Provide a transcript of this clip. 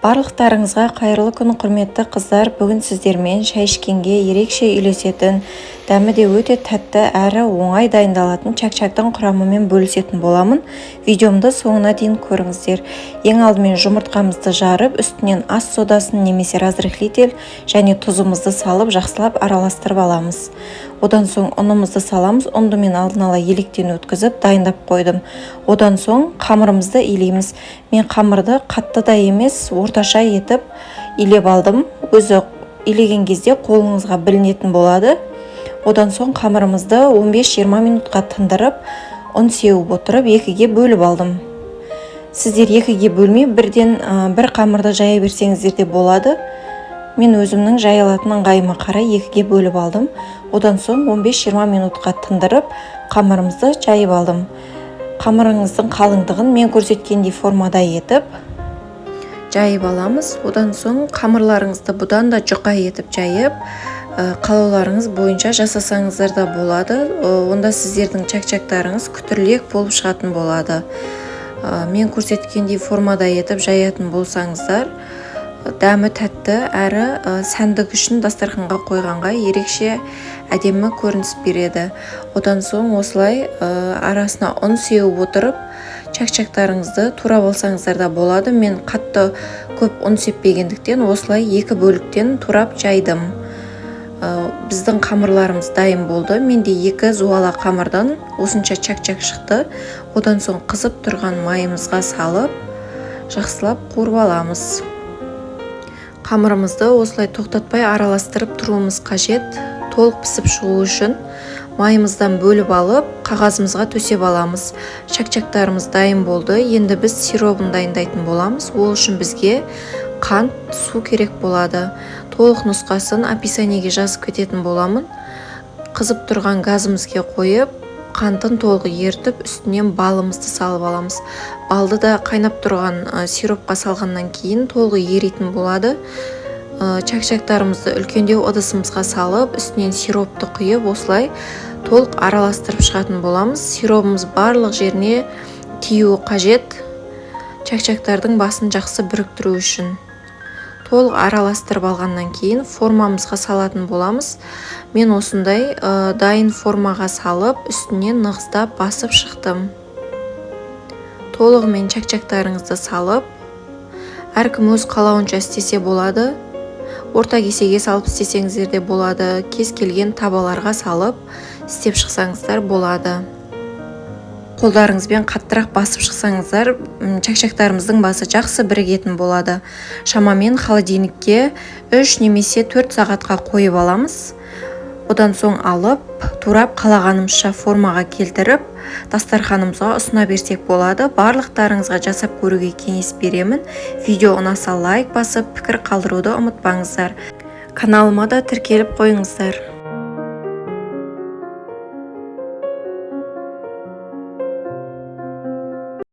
Барлықтарыңызға қайырлы күн, құрметті қыздар. Бүгін сіздермен шай ішкенге ерекше үйлесетін, дәмі де өте тәтті әрі оңай дайындалатын чак-чактың құрамымен бөлісетін боламын. Видеомды соңына дейін көріңіздер. Ең алдымен жұмыртқамызды жарып, үстінен ас содасын немесе разрыхлитель және тұзымызды салып, жақсылап араластырып аламыз. Одан соң ұнымызды саламыз. Ұнды мен алдын ала електен өткізіп дайындап қойдым. Одан соң қамырымызды илейміз. Мен қамырды қатты да емес, орташа етіп илеп алдым. Өзі илеген кезде қолыңызға білінетін болады. Одан соң қамырымызды 15-20 минутқа тындырып, ұн сеуіп отырып екіге бөліп алдым. Сіздер екіге бөлмей бірден бір қамырды жая берсеңіздер де болады. Мен өзімнің жай алатын ыңғайыма қарай екіге бөліп алдым. Одан соң 15-20 минутқа тындырып, қамырымызды жайып алдым. Қамырыңыздың қалыңдығын мен көрсеткендей формада етіп жайып аламыз. Одан соң қамырларыңызды бұдан да жұқа етіп жайып, қалауларыңыз бойынша жасасаңыздар да болады. Онда сіздердің чак-чактарыңыз күтірлек болып шығатын болады. Мен көрсеткендей формада етіп жаятын болсаңыздар, дәмі тәтті әрі сәндік үшін дастарханға қойғанға ерекше әдемі көрініс береді. Одан соң осылай арасына ұн сеуіп отырып, чак-чактарыңызды турап алсаңыздар да болады. Мен қатты көп ұн сеппегендіктен осылай екі бөліктен турап жайдым. Біздің қамырларымыз дайын болды. Менде екі зуала қамырдан осынша чак-чак шықты. Одан соң қызып тұрған майымызға салып, жақсылап қуырып аламыз. Қамырымызды осылай тоқтатпай араластырып тұруымыз қажет. Толық пісіп шығу үшін майымыздан бөліп алып, қағазымызға төсеп аламыз. Чак-чактарымыз дайын болды. Енді біз сиробын дайындайтын боламыз. Ол үшін бізге қант, су керек болады. Толық нұсқасын описаниеге жазып кететін боламын. Қызып тұрған газымызға қойып, қантын толық ертіп, үстінен балымызды салып аламыз. Балды да қайнап тұрған сиропқа салғаннан кейін толық еритін болады. Чак-чактарымызды үлкендеу ыдысымызға салып, үстінен сиропты құйып, осылай толық араластырып шығатын боламыз. Сиробымыз барлық жеріне тиюі қажет. Чак-чактардың басын жақсы біріктіру үшін. Толық араластырып алғаннан кейін формамызға салатын боламыз. Мен осындай дайын формаға салып, үстінен нығыздап басып шықтым. Толығымен чак-чактарыңызды салып, әркім өз қалауынша істесе болады. Орта кесеге салып істесеңіздер де болады. Кез келген табаларға салып істеп шықсаңыздар болады. Қолдарыңызбен қаттырақ басып шықсаңыздар, чак-чактарымыздың басы жақсы бірігетін болады. Шамамен холодильникке 3 немесе 4 сағатқа қойып аламыз. Одан соң алып, турап қалағанымызша формаға келтіріп, дастарханымызға ұсына берсек болады. Барлықтарыңызға жасап көруге кеңес беремін. Видео ұнаса лайк басып, пікір қалдыруды ұмытпаңыздар. Каналыма да тіркеліп қойыңыздар.